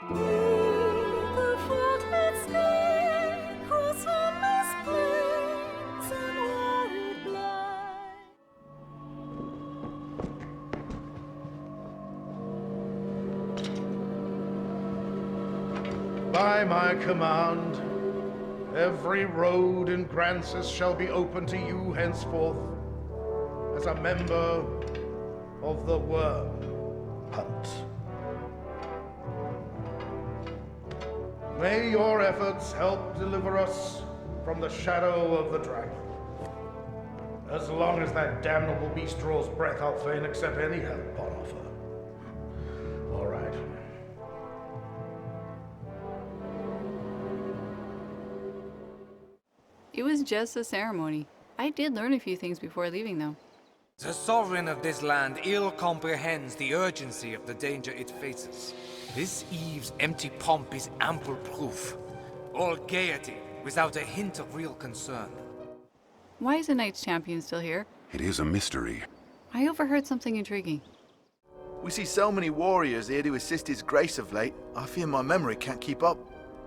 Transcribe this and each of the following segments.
The faulted snake cross harmless plains and worried blind. By my command, every road in Grancis shall be open to you henceforth as a member of the Worm Hunt. May your efforts help deliver us from the shadow of the dragon. As long as that damnable beast draws breath, I'll fain accept any help on offer. All right. It was just a ceremony. I did learn a few things before leaving, though. The sovereign of this land ill comprehends the urgency of the danger it faces. This eve's empty pomp is ample proof. All gaiety, without a hint of real concern. Why is the Knights Champion still here? It is a mystery. I overheard something intriguing. We see so many warriors here to assist His Grace of late, I fear my memory can't keep up.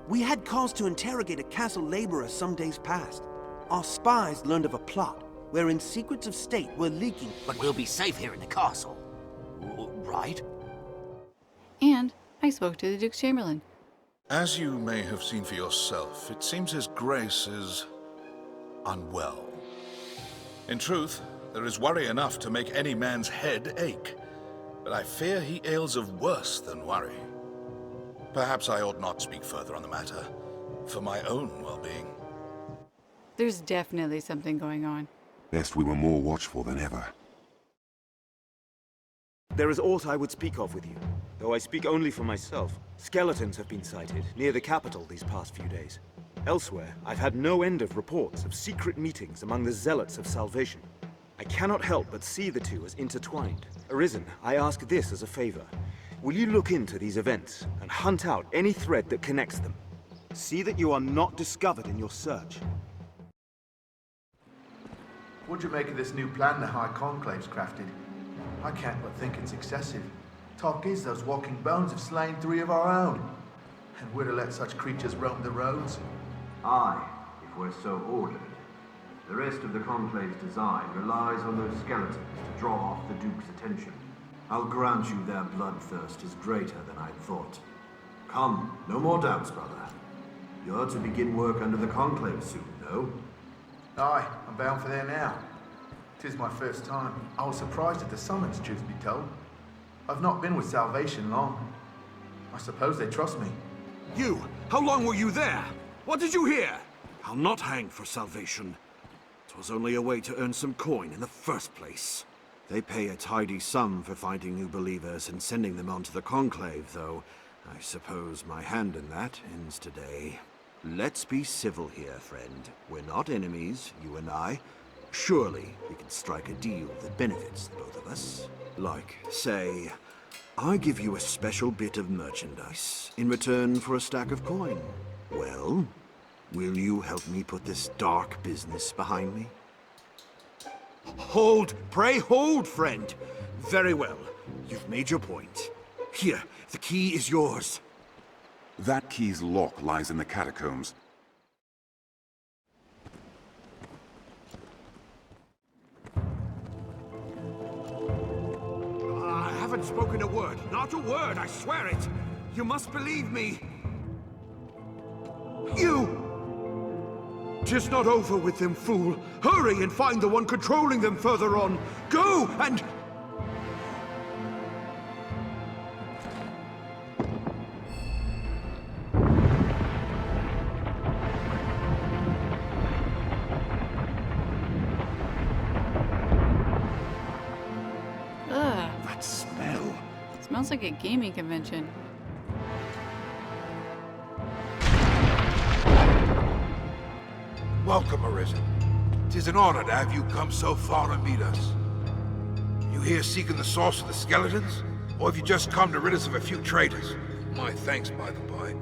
We had cause to interrogate a castle laborer some days past. Our spies learned of a plot wherein secrets of state were leaking. But we'll be safe here in the castle. Right? And I spoke to the Duke's Chamberlain. As you may have seen for yourself, it seems His Grace is unwell. In truth, there is worry enough to make any man's head ache. But I fear he ails of worse than worry. Perhaps I ought not speak further on the matter, for my own well-being. There's definitely something going on. Best we were more watchful than ever. There is aught I would speak of with you, though I speak only for myself. Skeletons have been sighted near the capital these past few days. Elsewhere, I've had no end of reports of secret meetings among the Zealots of Salvation. I cannot help but see the two as intertwined. Arisen, I ask this as a favor. Will you look into these events and hunt out any thread that connects them? See that you are not discovered in your search. What'd you make of this new plan the High Conclave's crafted? I can't but think it's excessive. Talk is those walking bones have slain 3 of our own. And we're to let such creatures roam the roads? Aye, if we're so ordered. The rest of the Conclave's design relies on those skeletons to draw off the Duke's attention. I'll grant you their bloodthirst is greater than I'd thought. Come, no more doubts, brother. You're to begin work under the Conclave soon, no? Aye, I'm bound for there now. 'Tis my first time. I was surprised at the summons, truth be told. I've not been with Salvation long. I suppose they trust me. You! How long were you there? What did you hear? I'll not hang for Salvation. 'Twas only a way to earn some coin in the first place. They pay a tidy sum for finding new believers and sending them on to the Conclave, though I suppose my hand in that ends today. Let's be civil here, friend. We're not enemies, you and I. Surely we can strike a deal that benefits the both of us. Like, say, I give you a special bit of merchandise in return for a stack of coin. Well, will you help me put this dark business behind me? Hold! Pray hold, friend! Very well. You've made your point. Here, the key is yours. That key's lock lies in the catacombs. I haven't spoken a word. Not a word, I swear it. You must believe me. You! 'Tis not over with them, fool. Hurry and find the one controlling them further on. Go and... Ugh. That smell. Smells like a gaming convention. Welcome, Arisen. 'Tis an honor to have you come so far to meet us. You here seeking the source of the skeletons? Or have you just come to rid us of a few traitors? My thanks, by the by.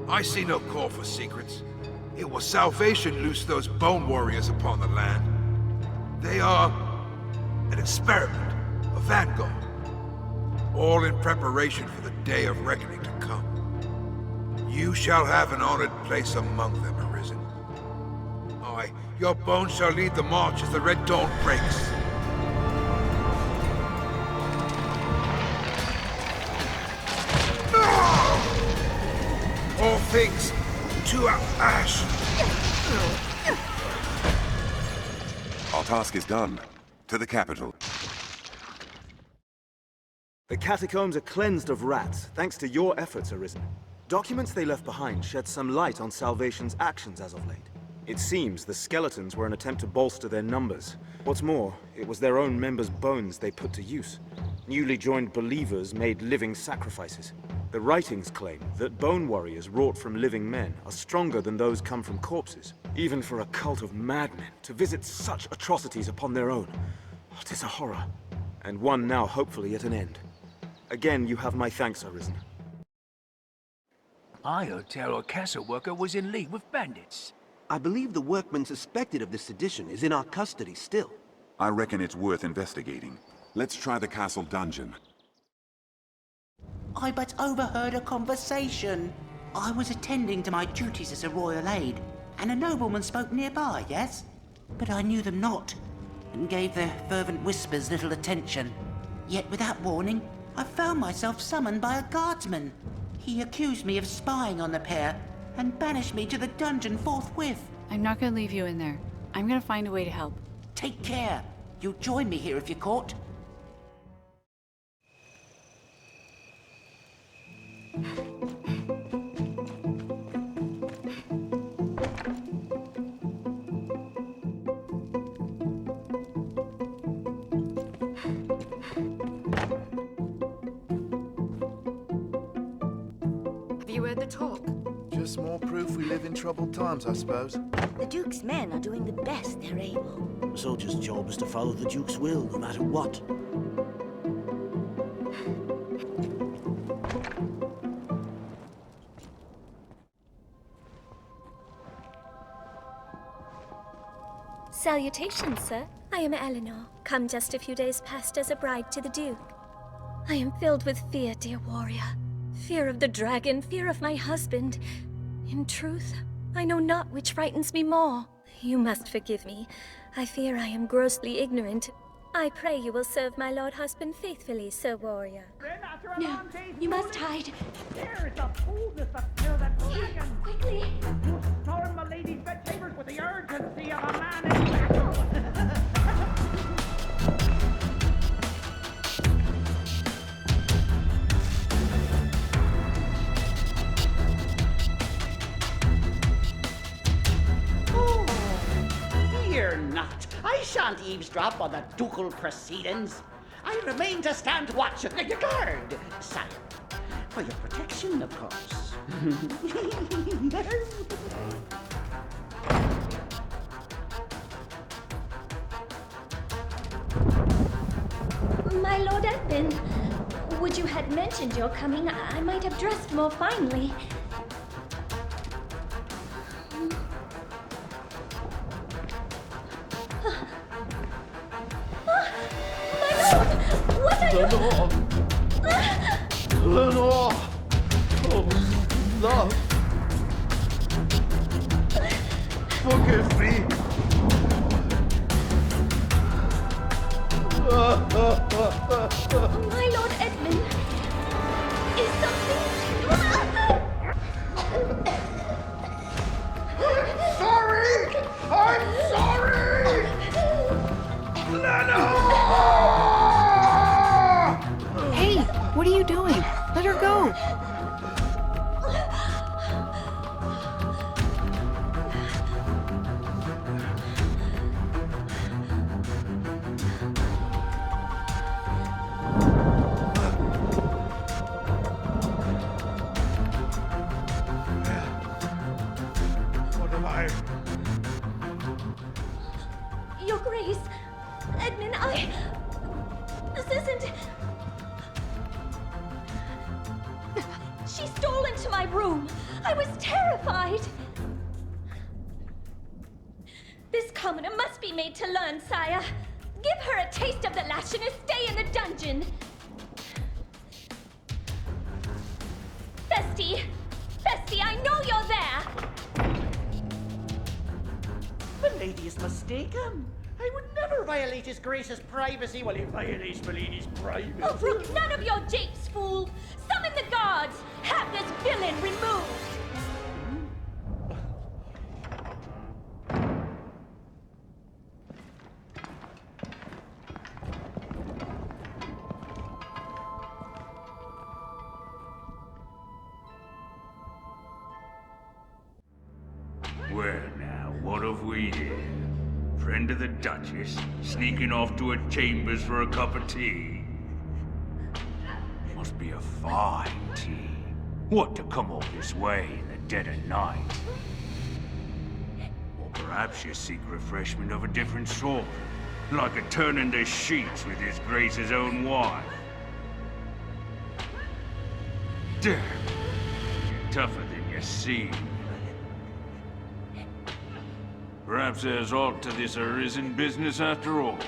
I see no call for secrets. It was Salvation loosed those bone warriors upon the land. They are an experiment, a vanguard. All in preparation for the day of reckoning to come. You shall have an honored place among them, Arisen. Aye, your bones shall lead the march as the Red Dawn breaks. All things to ash. Our task is done. To the capital. The catacombs are cleansed of rats, thanks to your efforts, Arisen. Documents they left behind shed some light on Salvation's actions as of late. It seems the skeletons were an attempt to bolster their numbers. What's more, it was their own members' bones they put to use. Newly joined believers made living sacrifices. The writings claim that bone warriors wrought from living men are stronger than those come from corpses. Even for a cult of madmen to visit such atrocities upon their own. It is a horror. And one now hopefully at an end. Again, you have my thanks, Arisen. I heard Terror Castle worker was in league with bandits. I believe the workman suspected of this sedition is in our custody still. I reckon it's worth investigating. Let's try the castle dungeon. I but overheard a conversation. I was attending to my duties as a royal aide, and a nobleman spoke nearby, yes? But I knew them not, and gave their fervent whispers little attention. Yet without warning, I found myself summoned by a guardsman. He accused me of spying on the pair, and banished me to the dungeon forthwith. I'm not gonna leave you in there. I'm gonna find a way to help. Take care. You'll join me here if you're caught. Have you heard the talk? Just more proof we live in troubled times, I suppose. The Duke's men are doing the best they're able. The soldier's job is to follow the Duke's will, no matter what. Salutations, sir. I am Eleanor, come just a few days past as a bride to the Duke. I am filled with fear, dear warrior. Fear of the dragon, fear of my husband. In truth, I know not which frightens me more. You must forgive me. I fear I am grossly ignorant. I pray you will serve my lord husband faithfully, sir warrior. No, you must hide. There is the boldness that fill that dragon! Quickly! You storm my lady's bedchambers with the urgency of a man in battle! Fear not. I shan't eavesdrop on the ducal proceedings. I remain to stand watch and guard, sire. For your protection, of course. My lord Edmund, would you had mentioned your coming, I might have dressed more finely. What are you? Lenore! Oh, love! Forgive me! My lord Edmund, is something... Sorry! I'm sorry! Lenore! Hey, what are you doing? Let her go. What am I? Your Grace, Edmund, This isn't... She stole into my room. I was terrified. This commoner must be made to learn, sire. Give her a taste of the lash and a stay in the dungeon. Festi, I lady is mistaken. I would never violate His Grace's privacy while he violates Milady's privacy. Oh, brook none of your japes, fool! Summon the guards! Have this villain removed! Well now, what have we here? Friend of the Duchess, sneaking off to her chambers for a cup of tea. Must be a fine tea. What to come all this way in the dead of night? Or perhaps you seek refreshment of a different sort, like a turning the sheets with His Grace's own wife. Damn, you're tougher than you seem. Perhaps there's aught to this Arisen business after all.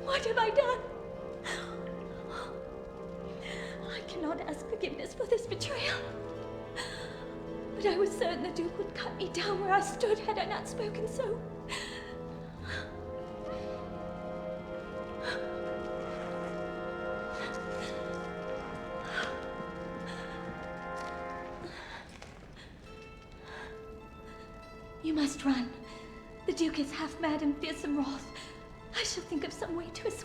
What have I done? I cannot ask forgiveness for this betrayal. But I was certain the Duke would cut me down where I stood had I not spoken so. You must run. The Duke is half mad and fearsome wrath. I shall think of some way to escape.